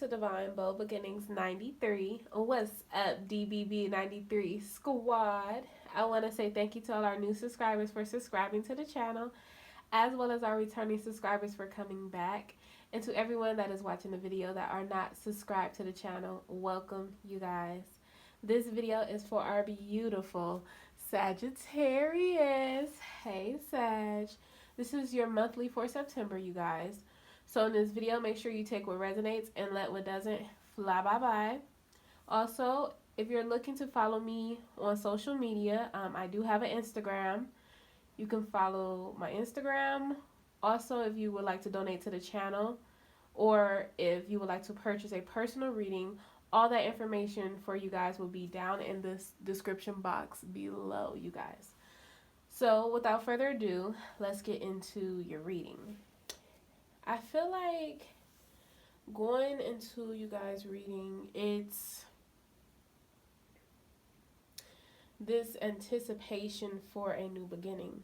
to Divine Bold Beginnings 93. What's up, DBB 93 squad? I want to say thank you to all our new subscribers for subscribing to the channel, as well as our returning subscribers for coming back. And to everyone that is watching the video that are not subscribed to the channel, welcome you guys. This video is for our beautiful Sagittarius. Hey, Sag. This is your monthly for September, you guys. So in this video, make sure you take what resonates and let what doesn't fly by. Also, if you're looking to follow me on social media, I do have an Instagram. You can follow my Instagram. Also, if you would like to donate to the channel, or if you would like to purchase a personal reading, all that information for you guys will be down in this description box below, you guys. So without further ado, let's get into your reading. I feel like going into you guys' reading, it's this anticipation for a new beginning.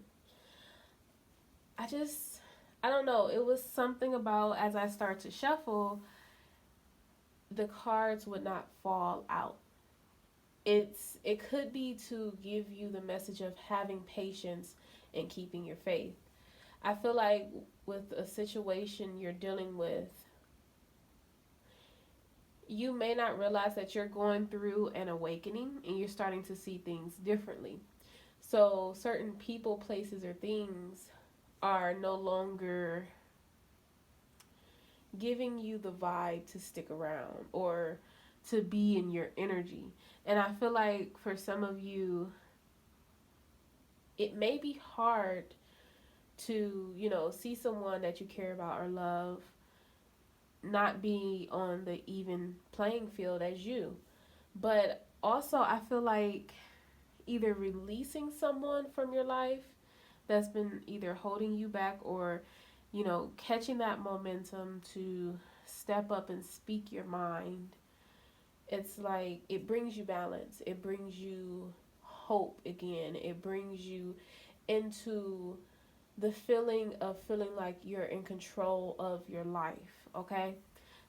I don't know. It was something about, as I start to shuffle, the cards would not fall out. It could be to give you the message of having patience and keeping your faith. I feel like with a situation you're dealing with, you may not realize that you're going through an awakening and you're starting to see things differently. So certain people, places, or things are no longer giving you the vibe to stick around or to be in your energy. And I feel like for some of you, it may be hard to, see someone that you care about or love not be on the even playing field as you. But also, I feel like either releasing someone from your life that's been either holding you back, or, catching that momentum to step up and speak your mind. It's like it brings you balance. It brings you hope again. It brings you into the feeling like you're in control of your life, okay?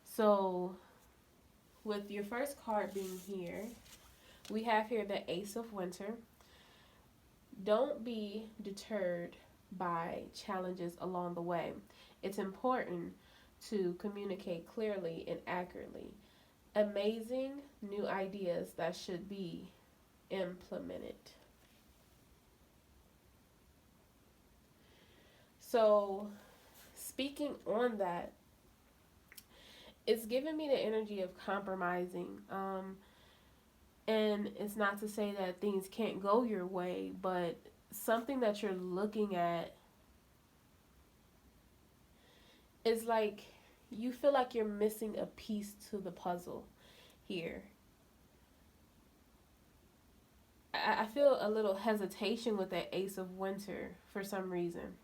So with your first card being here, we have here the Ace of Winter. Don't be deterred by challenges along the way. It's important to communicate clearly and accurately. Amazing new ideas that should be implemented. So, speaking on that, it's giving me the energy of compromising. And it's not to say that things can't go your way, but something that you're looking at is like you feel like you're missing a piece to the puzzle here. I feel a little hesitation with that Ace of Winter for some reason.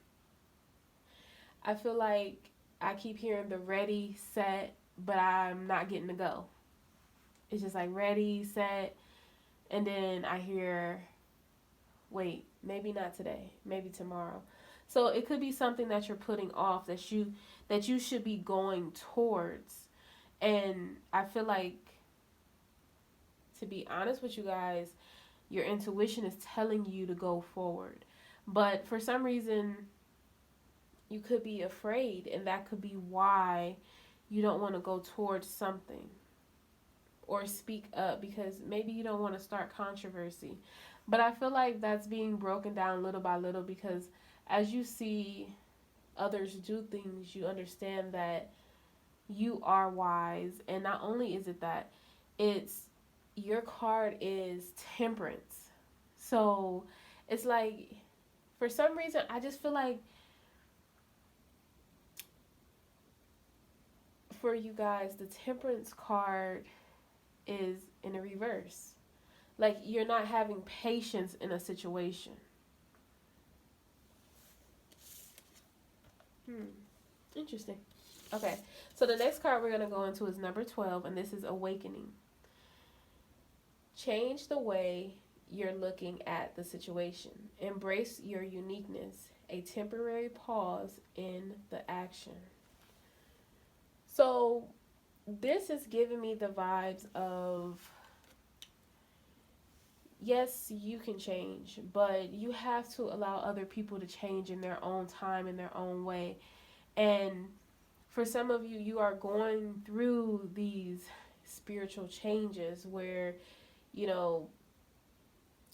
I feel like I keep hearing the ready, set, but I'm not getting to go. It's just like ready, set, and then I hear, wait, maybe not today, maybe tomorrow. So it could be something that you're putting off that you should be going towards. And I feel like, to be honest with you guys, your intuition is telling you to go forward. But for some reason, you could be afraid, and that could be why you don't want to go towards something or speak up, because maybe you don't want to start controversy. But I feel like that's being broken down little by little, because as you see others do things, you understand that you are wise. And not only is it that, it's your card is Temperance. So it's like, for some reason, I just feel like for you guys, the Temperance card is in a reverse. Like, you're not having patience in a situation. Interesting. Okay, so the next card we're going to go into is number 12, and this is Awakening. Change the way you're looking at the situation. Embrace your uniqueness. A temporary pause in the action. So this is giving me the vibes of, yes, you can change, but you have to allow other people to change in their own time, in their own way. And for some of you, you are going through these spiritual changes where, you know,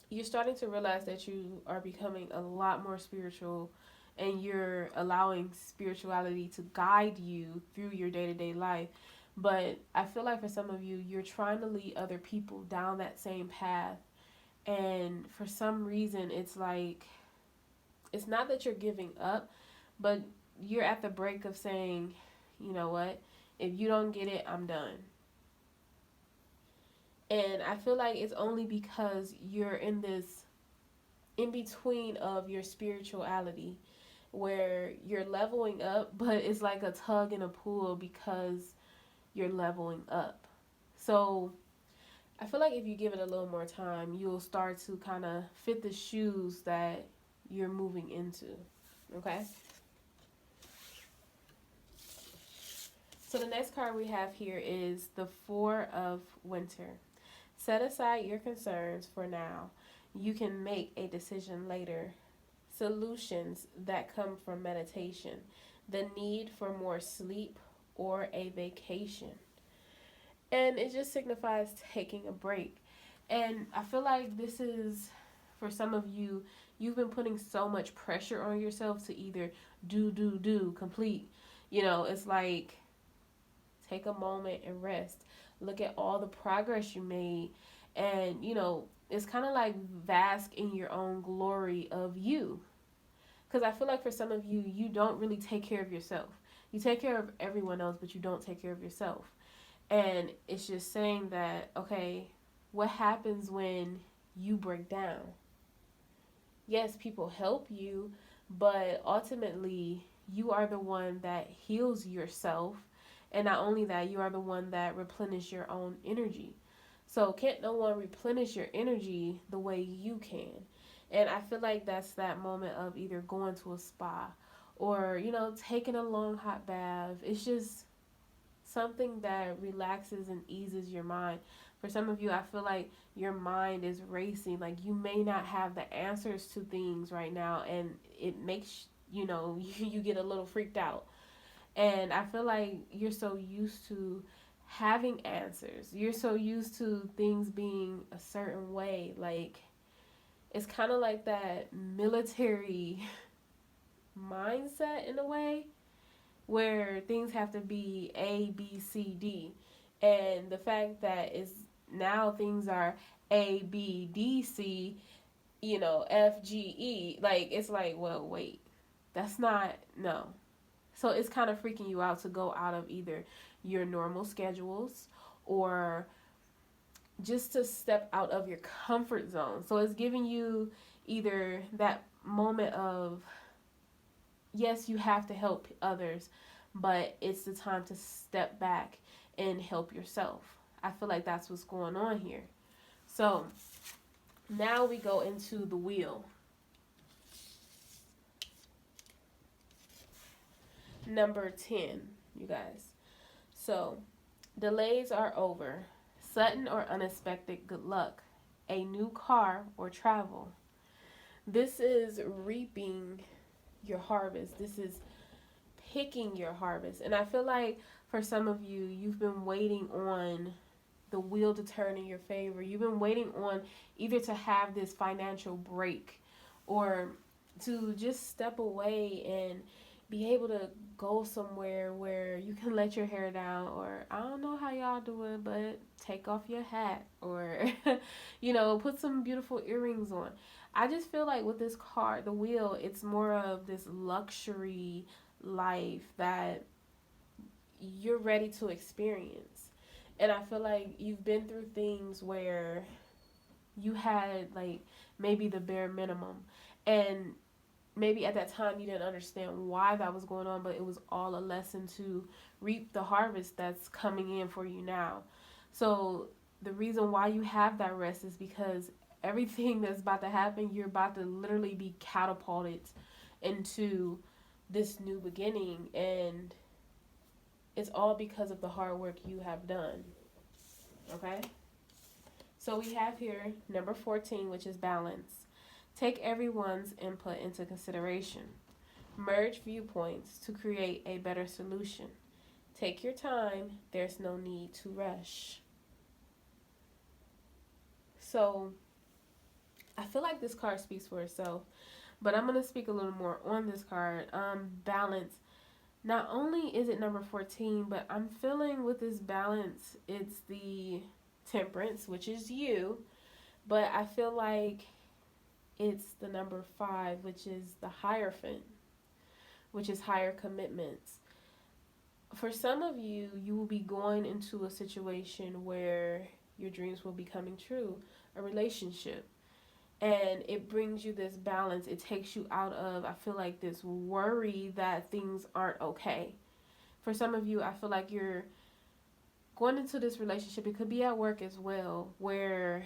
you're starting to realize that you are becoming a lot more spiritual, and you're allowing spirituality to guide you through your day-to-day life. But I feel like for some of you, you're trying to lead other people down that same path, and for some reason it's like, it's not that you're giving up, but you're at the break of saying, you know what, if you don't get it, I'm done. And I feel like it's only because you're in this in between of your spirituality where you're leveling up, but it's like a tug and a pull because you're leveling up. So I feel like if you give it a little more time, you'll start to kind of fit the shoes that you're moving into. Okay? So the next card we have here is the Four of Winter. Set aside your concerns for now. You can make a decision later. Solutions that come from meditation. The need for more sleep or a vacation. And it just signifies taking a break. And I feel like this is, for some of you, you've been putting so much pressure on yourself to either do, complete. You know, it's like, take a moment and rest. Look at all the progress you made. And, you know, it's kind of like bask in your own glory of you. Because I feel like for some of you, you don't really take care of yourself. You take care of everyone else, but you don't take care of yourself. And it's just saying that, okay, what happens when you break down? Yes, people help you, but ultimately, you are the one that heals yourself. And not only that, you are the one that replenishes your own energy. So can't no one replenish your energy the way you can. And I feel like that's that moment of either going to a spa or, you know, taking a long hot bath. It's just something that relaxes and eases your mind. For some of you, I feel like your mind is racing. Like, you may not have the answers to things right now, and it makes, you know, you get a little freaked out. And I feel like you're so used to having answers. You're so used to things being a certain way. Like, it's kind of like that military mindset in a way where things have to be A, B, C, D. And the fact that is now things are A, B, D, C, you know, F, G, E. Like, it's like, well, wait, that's not, no. So it's kind of freaking you out to go out of either your normal schedules or just to step out of your comfort zone. So it's giving you either that moment of, yes, you have to help others, but it's the time to step back and help yourself. I feel like that's what's going on here. So now we go into the wheel. Number 10, you guys. So, delays are over. Sudden or unexpected good luck. A new car or travel. This is reaping your harvest. This is picking your harvest. And I feel like for some of you, you've been waiting on the wheel to turn in your favor. You've been waiting on either to have this financial break or to just step away and be able to go somewhere where you can let your hair down, or I don't know how y'all do it, but take off your hat, or you know, put some beautiful earrings on. I just feel like with this card, the wheel, it's more of this luxury life that you're ready to experience. And I feel like you've been through things where you had like maybe the bare minimum, and maybe at that time you didn't understand why that was going on, but it was all a lesson to reap the harvest that's coming in for you now. So the reason why you have that rest is because everything that's about to happen, you're about to literally be catapulted into this new beginning. And It's all because of the hard work you have done. Okay? So we have here number 14, which is balance. Take everyone's input into consideration. Merge viewpoints to create a better solution. Take your time. There's no need to rush. So I feel like this card speaks for itself, but I'm going to speak a little more on this card. Balance. Not only is it number 14, but I'm feeling with this balance, it's the temperance, which is you, but I feel like it's the number 5, which is the Hierophant, which is higher commitments. For some of you, you will be going into a situation where your dreams will be coming true, a relationship. And it brings you this balance. It takes you out of, I feel like, this worry that things aren't okay. For some of you, I feel like you're going into this relationship. It could be at work as well, where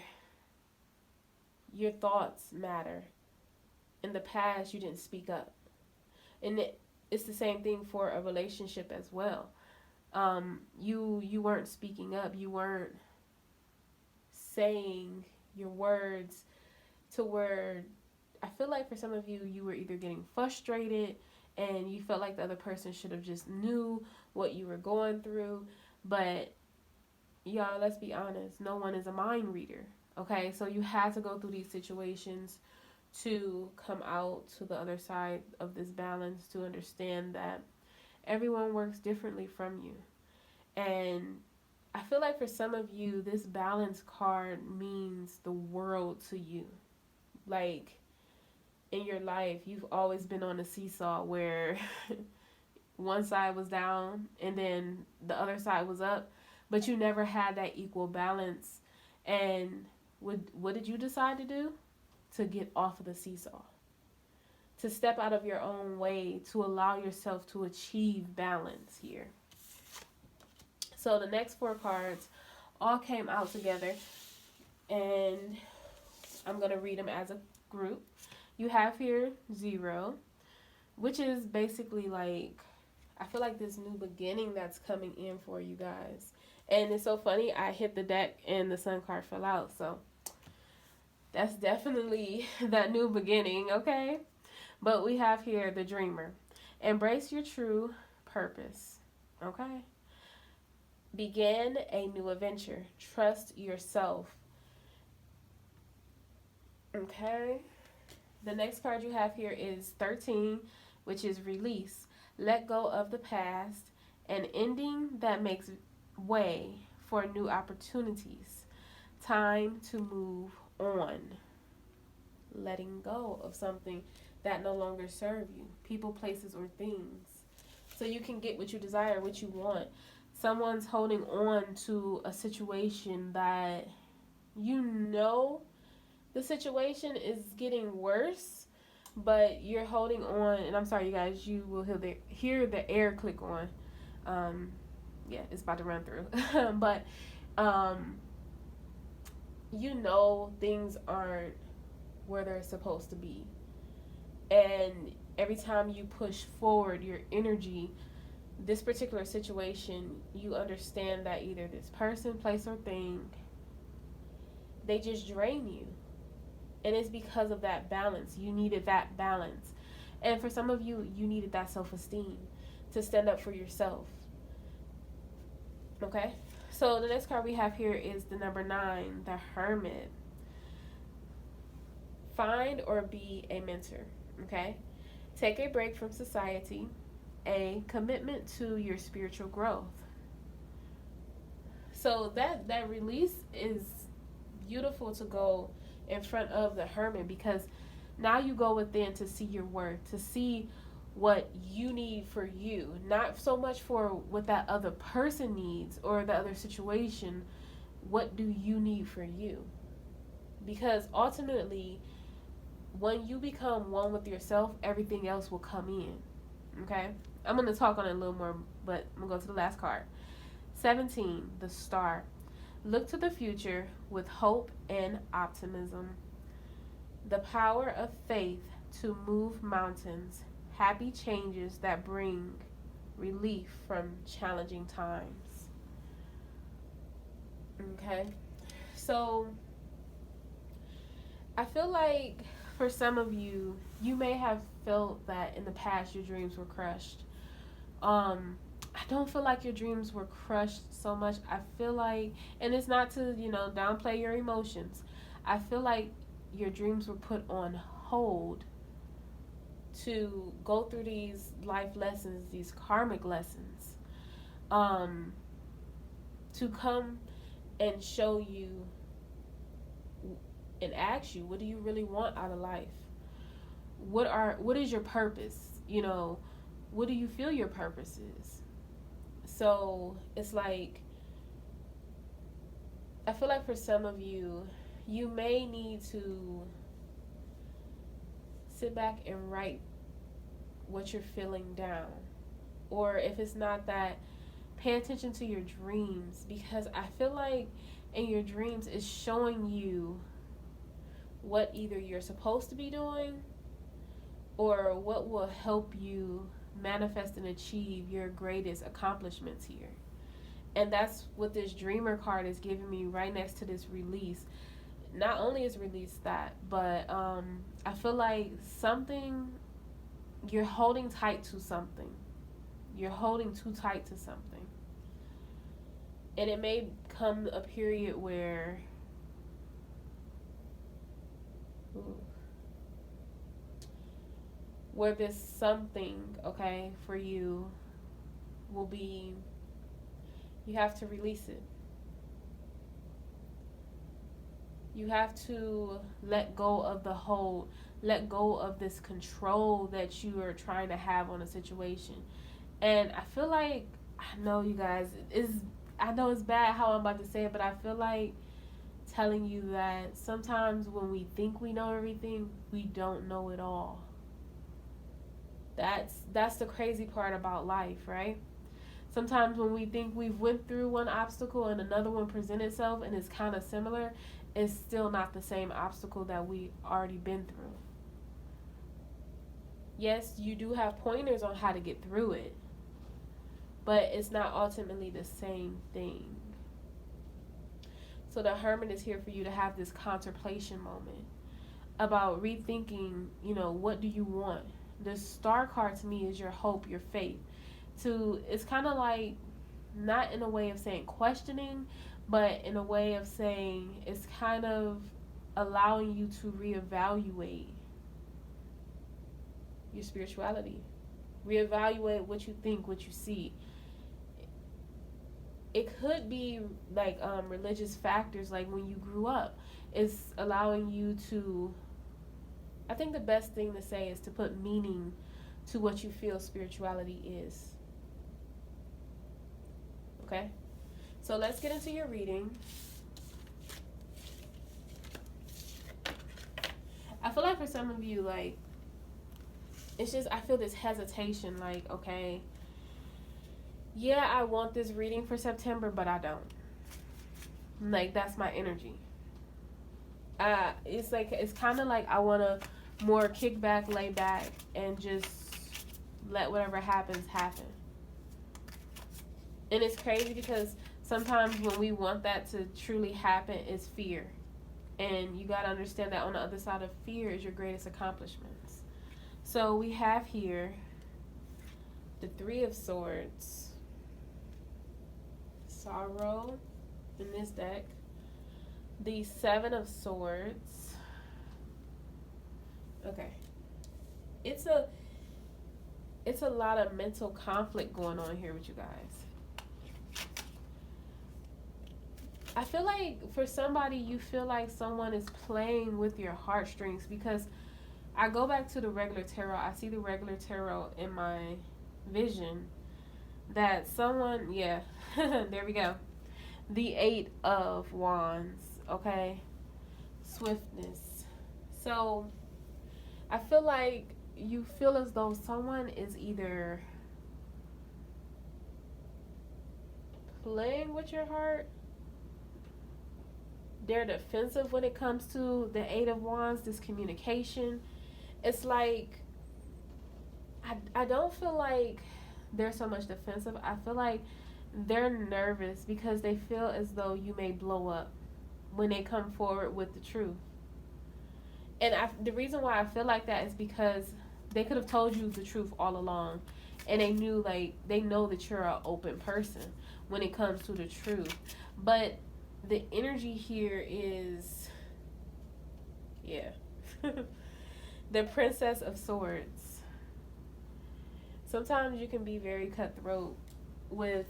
your thoughts matter. In the past, you didn't speak up. And it's the same thing for a relationship as well. You weren't speaking up. You weren't saying your words to where I feel like for some of you, you were either getting frustrated and you felt like the other person should have just knew what you were going through. But y'all, let's be honest, no one is a mind reader. Okay, so you had to go through these situations to come out to the other side of this balance, to understand that everyone works differently from you. And I feel like for some of you, this balance card means the world to you. Like, in your life, you've always been on a seesaw where one side was down and then the other side was up, but you never had that equal balance. And what did you decide to do? To get off of the seesaw. To step out of your own way, to allow yourself to achieve balance here. So the next 4 cards all came out together, and I'm going to read them as a group. You have here 0, which is basically like, I feel like this new beginning that's coming in for you guys. And it's so funny, I hit the deck and the Sun card fell out. So that's definitely that new beginning, okay? But we have here the Dreamer. Embrace your true purpose, okay? Begin a new adventure. Trust yourself. Okay. The next card you have here is 13, which is release. Let go of the past, an ending that makes way for new opportunities. Time to move on. Letting go of something that no longer serve you. People, places, or things. So you can get what you desire, what you want. Someone's holding on to a situation that you know the situation is getting worse, but you're holding on. And I'm sorry, you guys, you will hear the air click on. Yeah, it's about to run through. But you know things aren't where they're supposed to be. And every time you push forward your energy, this particular situation, you understand that either this person, place, or thing, they just drain you. And it's because of that balance. You needed that balance. And for some of you, you needed that self-esteem to stand up for yourself. Okay? So the next card we have here is the number 9, the Hermit. Find or be a mentor. Okay? Take a break from society. A commitment to your spiritual growth. So that release is beautiful to go in front of the Hermit, because now you go within to see your worth, to see what you need for you, not so much for what that other person needs or the other situation. What do you need for you? Because ultimately, when you become one with yourself, everything else will come in. Okay? I'm going to talk on it a little more, but I'm going to go to the last card. 17, the Star. Look to the future with hope and optimism. The power of faith to move mountains. Happy changes that bring relief from challenging times. Okay? So, I feel like for some of you, you may have felt that in the past your dreams were crushed. I don't feel like your dreams were crushed so much. I feel like, and it's not to, downplay your emotions. I feel like your dreams were put on hold to go through these life lessons, these karmic lessons, to come and show you and ask you, what do you really want out of life? What is your purpose? What do you feel your purpose is? So it's like, I feel like for some of you, you may need to sit back and write what you're feeling down. Or if it's not that, pay attention to your dreams, because I feel like in your dreams it's showing you what either you're supposed to be doing or what will help you manifest and achieve your greatest accomplishments here. And that's what this dreamer card is giving me right next to this release. Not only is release that, but I feel like something, you're holding tight to something. You're holding too tight to something. And it may come a period where this something, okay, for you will be, you have to release it. You have to let go of the hold, let go of this control that you are trying to have on a situation. And I feel like, I know you guys, I know it's bad how I'm about to say it, but I feel like telling you that sometimes when we think we know everything, we don't know it all. That's the crazy part about life, right? Sometimes when we think we've went through one obstacle and another one presents itself and it's kind of similar, it's still not the same obstacle that we already been through. Yes, you do have pointers on how to get through it, but it's not ultimately the same thing. So the Hermit is here for you to have this contemplation moment about rethinking, what do you want? The Star card to me is your hope, your faith. It's kind of like, not in a way of saying questioning, but in a way of saying it's kind of allowing you to reevaluate your spirituality. Reevaluate what you think, what you see. It could be like religious factors, like when you grew up. It's allowing you to, I think the best thing to say is to put meaning to what you feel spirituality is. Okay? So let's get into your reading. I feel like for some of you, like, it's just, I feel this hesitation, like, okay, yeah, I want this reading for September, but I don't. Like, that's my energy. It's like, it's kind of like I want to more kick back, lay back, and just let whatever happens happen. And it's crazy because sometimes when we want that to truly happen, it's fear. And you got to understand that on the other side of fear is your greatest accomplishments. So we have here the Three of Swords, Sorrow in this deck, the Seven of Swords. Okay. It's a lot of mental conflict going on here with you guys. I feel like for somebody, you feel like someone is playing with your heartstrings, because I go back to the regular tarot. I see the regular tarot in my vision that someone, yeah, there we go. The Eight of Wands, okay? Swiftness. So I feel like you feel as though someone is either playing with your heart, they're defensive when it comes to the Eight of Wands, this communication. It's like, I don't feel like they're so much defensive. I feel like they're nervous because they feel as though you may blow up when they come forward with the truth. And the reason why I feel like that is because they could have told you the truth all along, and they knew, like, they know that you're an open person when it comes to the truth. But the energy here is, yeah, the Princess of Swords. Sometimes you can be very cutthroat with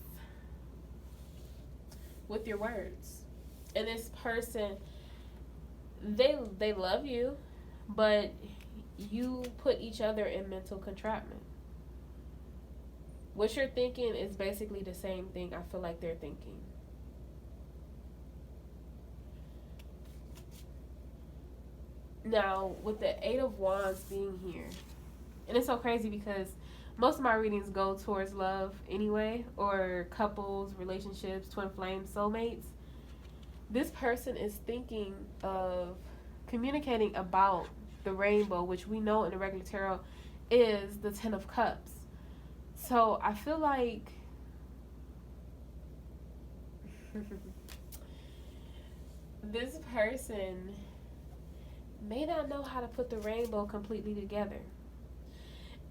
your words, and this person, they love you, but you put each other in mental entrapment. What you're thinking is basically the same thing I feel like they're thinking. Now, with the Eight of Wands being here, and it's so crazy because most of my readings go towards love anyway, or couples, relationships, twin flames, soulmates. This person is thinking of communicating about the rainbow, which we know in the regular tarot is the Ten of Cups. So I feel like this person may not know how to put the rainbow completely together.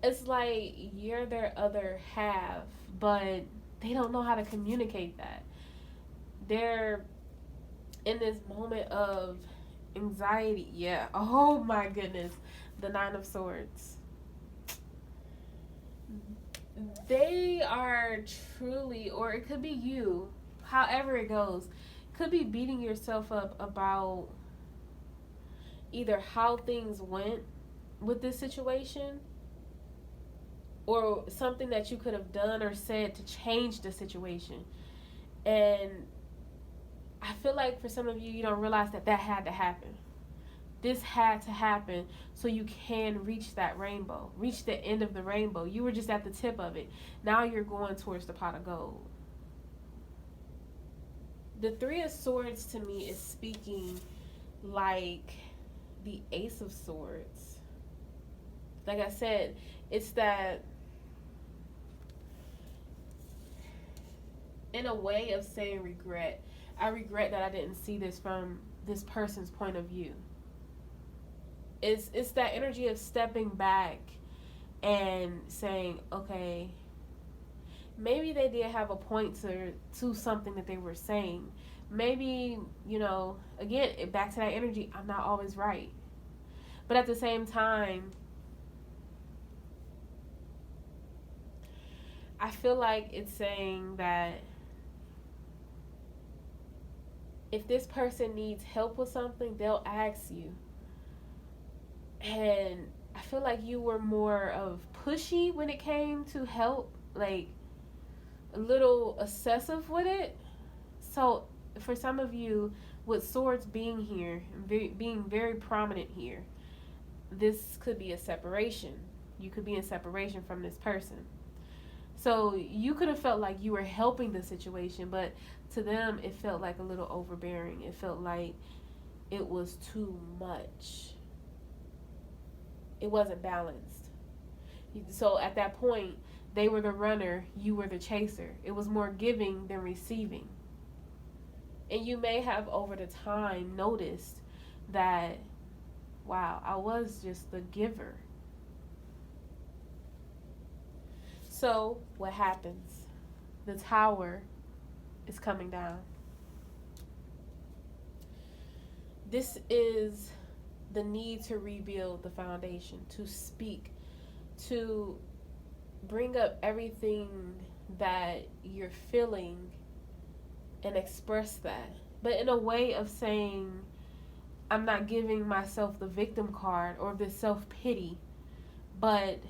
It's like you're their other half, but they don't know how to communicate that. They're in this moment of anxiety. Yeah. Oh my goodness. The Nine of Swords. They are truly, or it could be you, however it goes, could be beating yourself up about either how things went with this situation, or something that you could have done or said to change the situation. And I feel like for some of you, you don't realize that had to happen. This had to happen so you can reach that rainbow, reach the end of the rainbow. You were just at the tip of it. Now you're going towards the pot of gold. The Three of Swords to me is speaking like the Ace of Swords. Like I said, it's that, in a way of saying regret. I regret that I didn't see this from this person's point of view. It's that energy of stepping back and saying, okay, maybe they did have a point to something that they were saying. Maybe, again, back to that energy, I'm not always right. But at the same time, I feel like it's saying that if this person needs help with something, they'll ask you. And I feel like you were more of pushy when it came to help, like a little excessive with it. So for some of you, with swords being here, being very prominent here, this could be a separation. You could be in separation from this person. So you could have felt like you were helping the situation, but to them it felt like a little overbearing. It felt like it was too much. It wasn't balanced. So at that point, they were the runner, you were the chaser. It was more giving than receiving. And you may have over the time noticed that, wow, I was just the giver. So what happens? The Tower is coming down. This is the need to rebuild the foundation, to speak, to bring up everything that you're feeling and express that. But in a way of saying, I'm not giving myself the victim card or the self-pity, but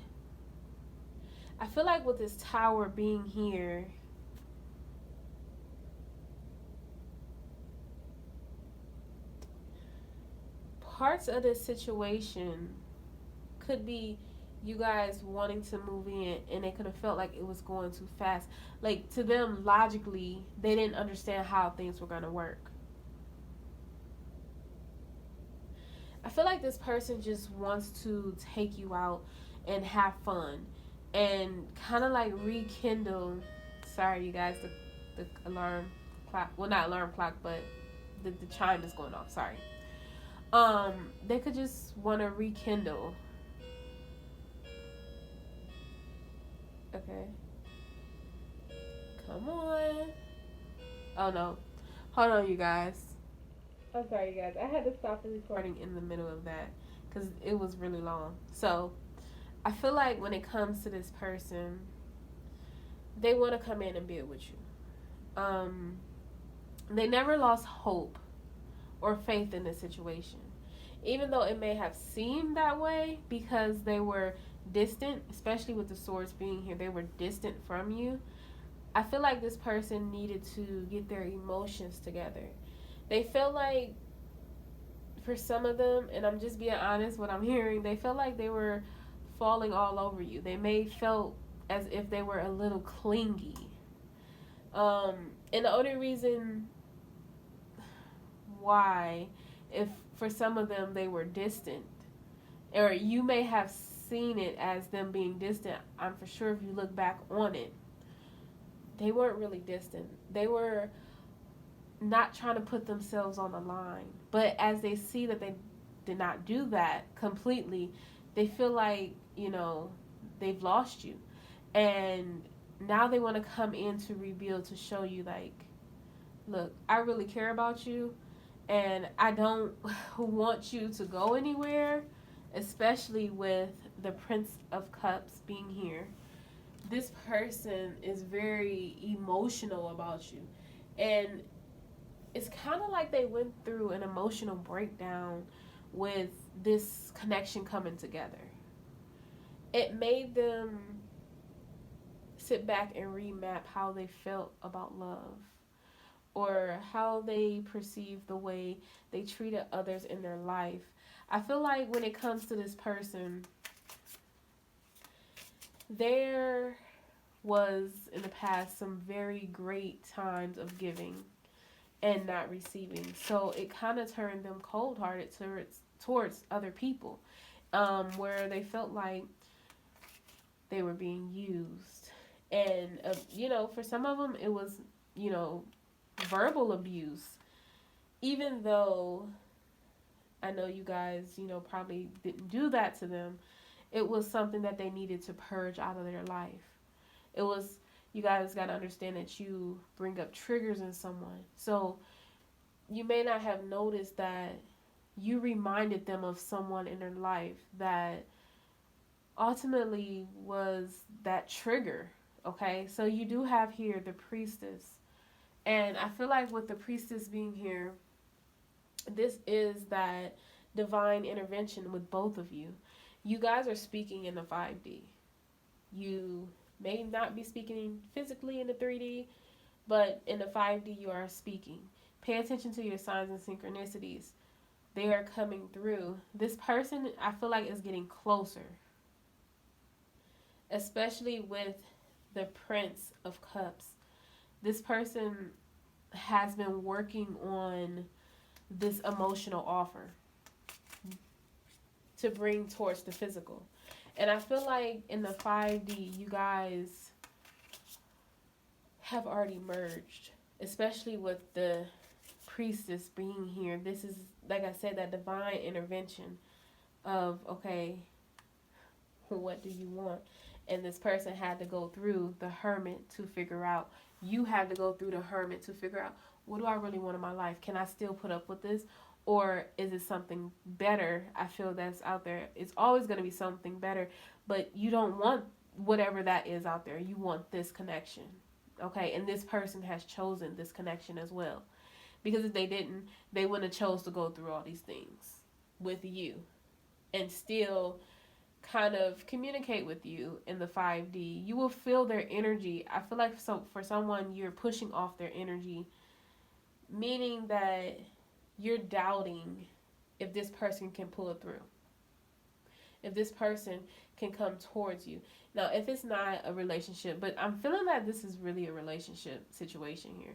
I feel like with this Tower being here, parts of this situation could be you guys wanting to move in, and they could have felt like it was going too fast. Like, to them, logically, they didn't understand how things were going to work. I feel like this person just wants to take you out and have fun. and kind of like rekindle. Sorry, you guys, the alarm clock. Well, not alarm clock, but the chime is going off. Sorry. They could just want to rekindle. Okay. Come on. Oh no. Hold on, you guys. I'm sorry, you guys. I had to stop the recording in the middle of that because it was really long. So, I feel like when it comes to this person, they want to come in and build with you. They never lost hope or faith in this situation. Even though it may have seemed that way because they were distant, especially with the swords being here, they were distant from you. I feel like this person needed to get their emotions together. They felt like, for some of them, and I'm just being honest, what I'm hearing, they felt like they were falling all over you. They may felt as if they were a little clingy. And the only reason why, if for some of them they were distant, or you may have seen it as them being distant, I'm for sure if you look back on it, they weren't really distant. They were not trying to put themselves on the line. But as they see that they did not do that completely, they feel like, they've lost you. And now they want to come in to rebuild, to show you, like, look, I really care about you, and I don't want you to go anywhere, especially with the Prince of Cups being here. This person is very emotional about you, and it's kind of like they went through an emotional breakdown with this connection coming together. It made them sit back and remap how they felt about love, or how they perceive the way they treated others in their life. I feel like when it comes to this person, there was in the past some very great times of giving and not receiving. So it kind of turned them cold-hearted towards other people, where they felt like they were being used. And, for some of them, it was, verbal abuse. Even though I know you guys, probably didn't do that to them, it was something that they needed to purge out of their life. It was, you guys got to understand that you bring up triggers in someone. So you may not have noticed that you reminded them of someone in their life that ultimately was that trigger. Okay, so you do have here the Priestess. And I feel like with the Priestess being here, this is that divine intervention with both of you. You guys are speaking in the 5D. You may not be speaking physically in the 3D, but in the 5D you are speaking. Pay attention to your signs and synchronicities. They are coming through. This person, I feel like, is getting closer. Especially with the Prince of Cups. This person has been working on this emotional offer to bring towards the physical. And I feel like in the 5D, you guys have already merged, especially with the Priestess being here. This is, like I said, that divine intervention of, okay, what do you want? And this person had to go through the Hermit to figure out. You had to go through the Hermit to figure out, what do I really want in my life? Can I still put up with this? Or is it something better? I feel that's out there. It's always going to be something better, but you don't want whatever that is out there. You want this connection. Okay, and this person has chosen this connection as well. Because if they didn't, they wouldn't have chose to go through all these things with you and still kind of communicate with you in the 5D. You will feel their energy. I feel like for someone, you're pushing off their energy, meaning that you're doubting if this person can pull it through, if this person can come towards you. Now, if it's not a relationship, but I'm feeling that this is really a relationship situation here.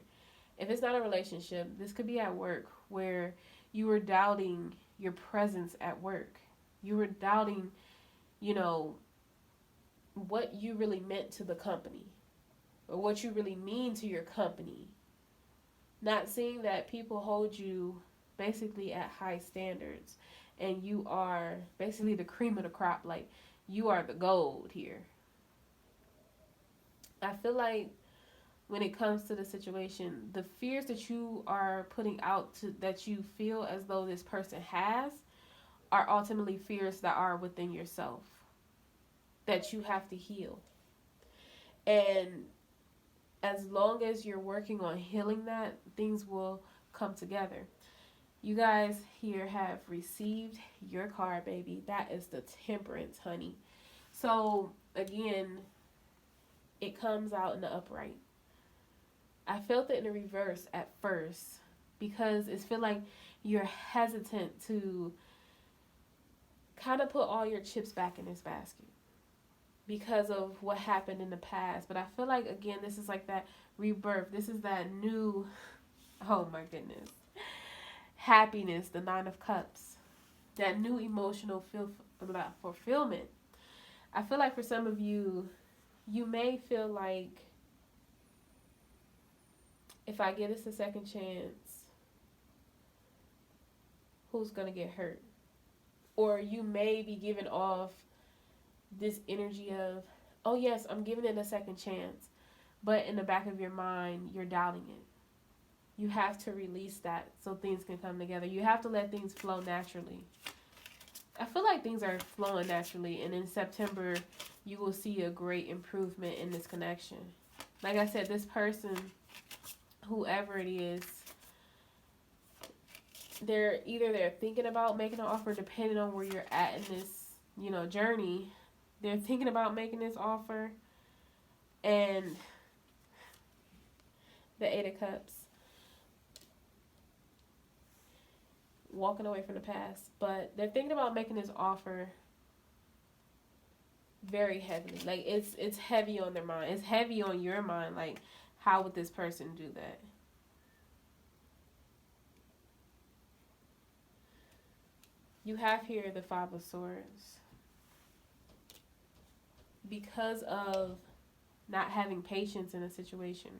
If it's not a relationship, this could be at work, where you were doubting your presence at work. You were doubting, what you really meant to the company or what you really mean to your company. Not seeing that people hold you basically at high standards and you are basically the cream of the crop. Like, you are the gold here. I feel like when it comes to the situation, the fears that you are putting out to that you feel as though this person has are ultimately fears that are within yourself that you have to heal. And as long as you're working on healing that, things will come together. You guys here have received your card, baby. That is the Temperance, honey. So, again, it comes out in the upright. I felt it in the reverse at first because it feels like you're hesitant to kind of put all your chips back in this basket because of what happened in the past. But I feel like, again, this is like that rebirth. This is that new, oh my goodness, happiness, the Nine of Cups, that new emotional fulfillment. I feel like for some of you, you may feel like, if I give this a second chance, who's going to get hurt? Or you may be giving off this energy of, oh yes, I'm giving it a second chance. But in the back of your mind, you're doubting it. You have to release that so things can come together. You have to let things flow naturally. I feel like things are flowing naturally. And in September, you will see a great improvement in this connection. Like I said, this person, whoever it is, they're thinking about making an offer, depending on where you're at in this, journey. They're thinking about making this offer. And the Eight of Cups. Walking away from the past. But they're thinking about making this offer very heavily. Like, it's heavy on their mind. It's heavy on your mind. Like, how would this person do that? You have here the Five of Swords. Because of not having patience in a situation,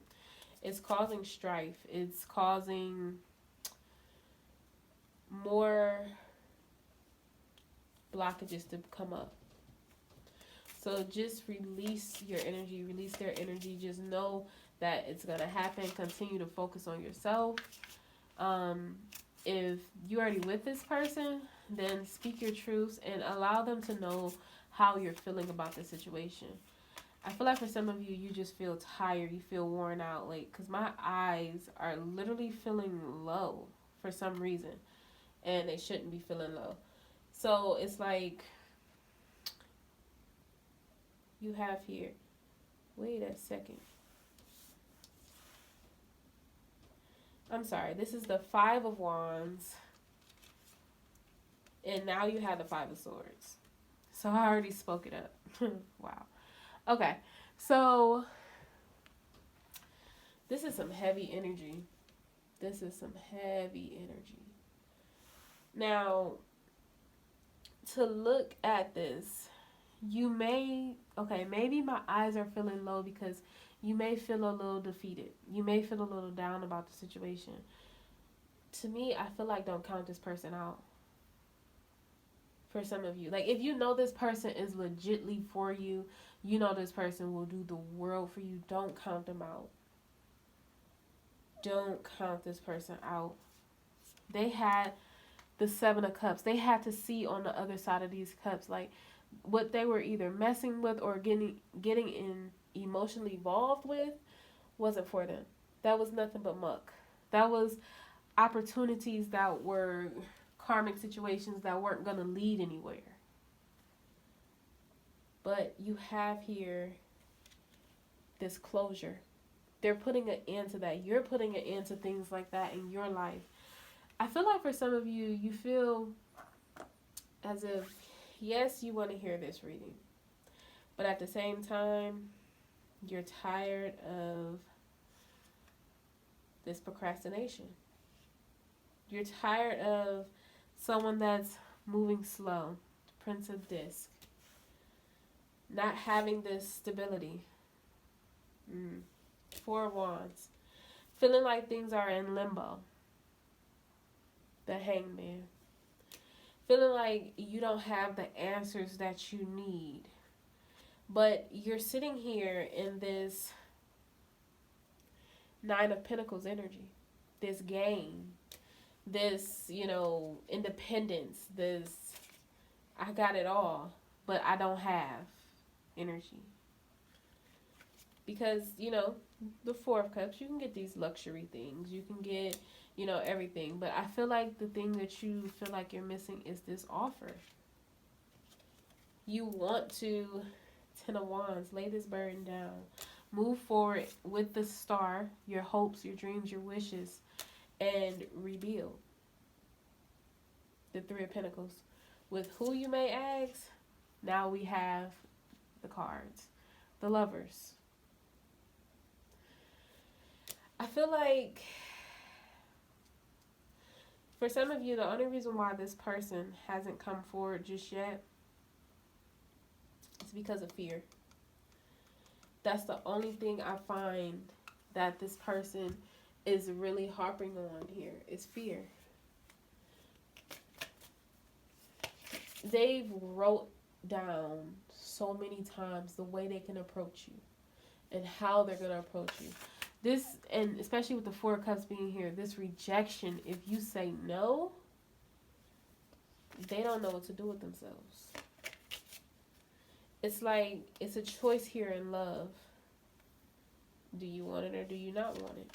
it's causing strife. It's causing more blockages to come up. So just release your energy, release their energy. Just know that it's going to happen. Continue to focus on yourself. If you're already with this person, then speak your truths and allow them to know how you're feeling about the situation. I feel like for some of you, you just feel tired. You feel worn out. Like, because my eyes are literally feeling low for some reason. And they shouldn't be feeling low. So it's like, you have here, wait a second. I'm sorry, this is the Five of Wands. And now you have the Five of Swords. So I already spoke it up. Wow. Okay, so this is some heavy energy. This is some heavy energy. Now, to look at this, you may, maybe my eyes are feeling low because you may feel a little defeated. You may feel a little down about the situation. To me, I feel like don't count this person out. For some of you. Like, if you know this person is legitly for you, you know this person will do the world for you, don't count them out. Don't count this person out. They had the Seven of Cups. They had to see on the other side of these cups, like, what they were either messing with or getting in emotionally involved with wasn't for them. That was nothing but muck. That was opportunities that were karmic situations that weren't going to lead anywhere. But you have here this closure. They're putting an end to that. You're putting an end to things like that in your life. I feel like for some of you, you feel as if, yes, you want to hear this reading. But at the same time, you're tired of this procrastination. You're tired of someone that's moving slow. Prince of Disc. Not having this stability. Four of Wands. Feeling like things are in limbo. The Hangman. Feeling like you don't have the answers that you need. But you're sitting here in this Nine of Pentacles energy. This game. This, independence. This, I got it all, but I don't have energy. Because, the Four of Cups, you can get these luxury things. You can get, everything. But I feel like the thing that you feel like you're missing is this offer. You want to, Ten of Wands, lay this burden down. Move forward with the star, your hopes, your dreams, your wishes, and rebuild. The Three of Pentacles. With who you may ask, now we have the cards. The Lovers. I feel like for some of you, the only reason why this person hasn't come forward just yet is because of fear. That's the only thing I find that this person is really harping on here is fear. They've wrote down so many times the way they can approach you and how they're going to approach you. This, and especially with the Four of Cups being here, this rejection, if you say no, they don't know what to do with themselves. It's like, it's a choice here in love. Do you want it or do you not want it?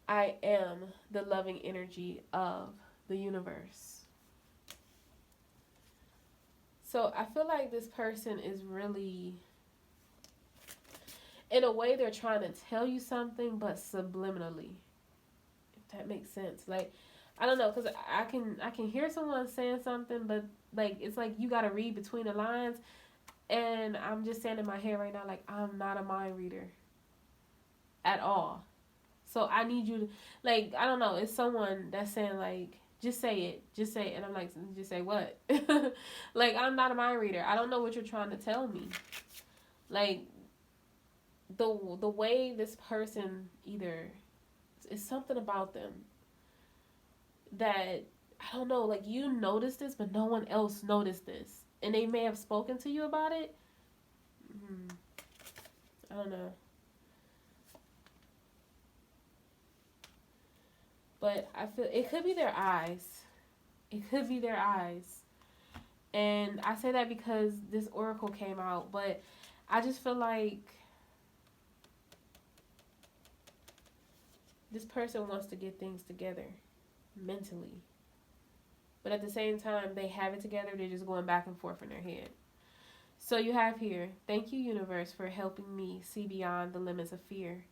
I am the loving energy of the universe. So I feel like this person is really, in a way, they're trying to tell you something, but subliminally, if that makes sense. Like, I don't know, because I can hear someone saying something, but like it's like you got to read between the lines, and I'm just saying in my head right now, like, I'm not a mind reader at all. So I need you to, like, I don't know, it's someone that's saying like, just say it, and I'm like, just say what? Like, I'm not a mind reader. I don't know what you're trying to tell me. Like, the way this person either, it's something about them that, I don't know, like, you noticed this, but no one else noticed this. And they may have spoken to you about it. I don't know. But I feel it could be their eyes. It could be their eyes. And I say that because this oracle came out. But I just feel like this person wants to get things together mentally. But at the same time, they have it together. They're just going back and forth in their head. So you have here, thank you, universe, for helping me see beyond the limits of fear.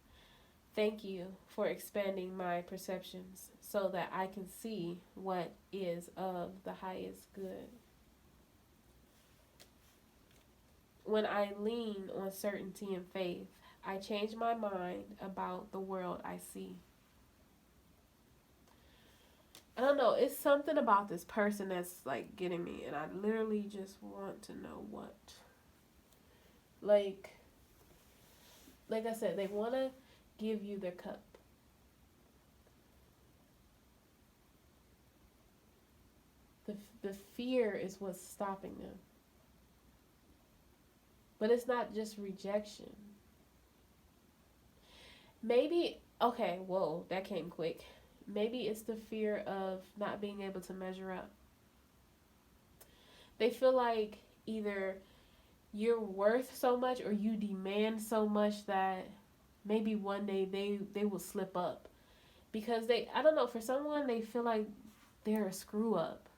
Thank you for expanding my perceptions so that I can see what is of the highest good. When I lean on certainty and faith, I change my mind about the world I see. I don't know, it's something about this person that's like getting me, and I literally just want to know what. Like I said, they want to give you their cup. The fear is what's stopping them. But it's not just rejection. Maybe, okay, whoa, that came quick. Maybe it's the fear of not being able to measure up. They feel like either you're worth so much or you demand so much that maybe one day they will slip up. Because I don't know, for someone, they feel like they're a screw up.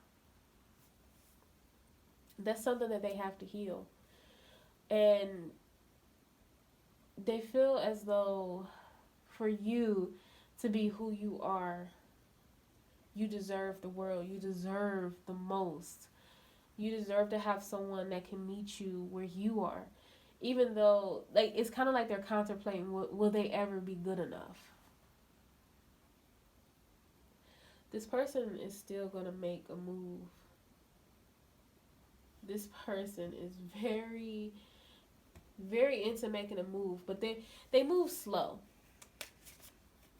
That's something that they have to heal. And they feel as though for you to be who you are, you deserve the world. You deserve the most. You deserve to have someone that can meet you where you are. Even though, like, it's kind of like they're contemplating, will they ever be good enough? This person is still going to make a move. This person is very, very into making a move, but they move slow.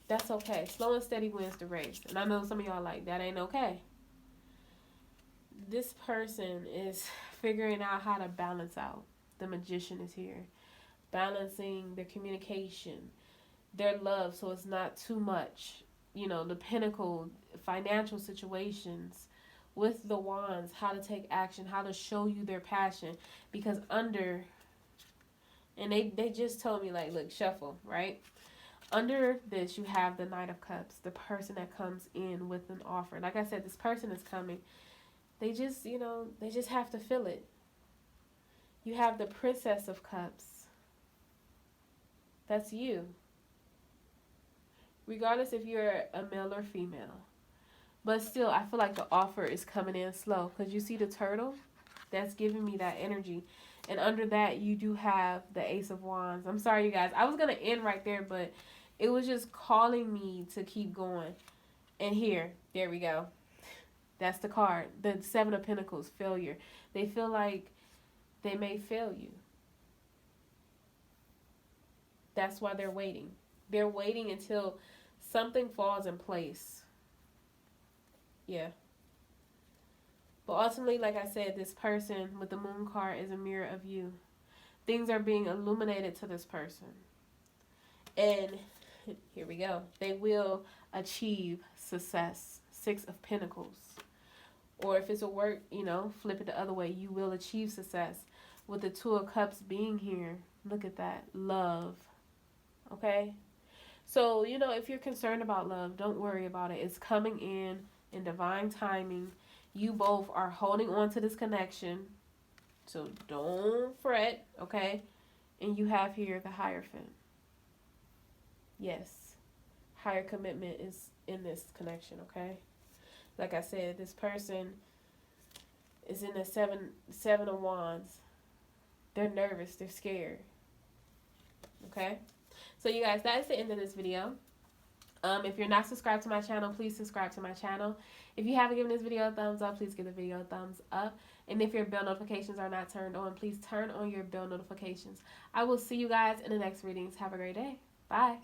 That's okay. Slow and steady wins the race. And I know some of y'all like, that ain't okay. This person is figuring out how to balance out. The Magician is here. Balancing their communication, their love, so it's not too much. You know, the Pentacle, financial situations. With the Wands, how to take action, how to show you their passion. Because under, and they just told me, like, look, shuffle, right? Under this, you have the Knight of Cups, the person that comes in with an offer. Like I said, this person is coming. They just, you know, they just have to feel it. You have the Princess of Cups. That's you. Regardless if you're a male or female. But still, I feel like the offer is coming in slow. Because you see the turtle? That's giving me that energy. And under that, you do have the Ace of Wands. I'm sorry, you guys. I was going to end right there, but it was just calling me to keep going. And here, there we go. That's the card. The Seven of Pentacles, failure. They feel like they may fail you. That's why they're waiting. They're waiting until something falls in place. Yeah. But ultimately, like I said, this person with the Moon card is a mirror of you. Things are being illuminated to this person. And here we go. They will achieve success. Six of Pentacles. Or if it's a work, you know, flip it the other way. You will achieve success. With the Two of Cups being here. Look at that. Love. Okay? So, you know, if you're concerned about love, don't worry about it. It's coming in divine timing. You both are holding on to this connection. So don't fret, okay? And you have here the Hierophant. Yes. Higher commitment is in this connection, okay? Like I said, this person is in the seven of Wands. They're nervous. They're scared. Okay? So, you guys, that is the end of this video. If you're not subscribed to my channel, please subscribe to my channel. If you haven't given this video a thumbs up, please give the video a thumbs up. And if your bell notifications are not turned on, please turn on your bell notifications. I will see you guys in the next readings. Have a great day. Bye.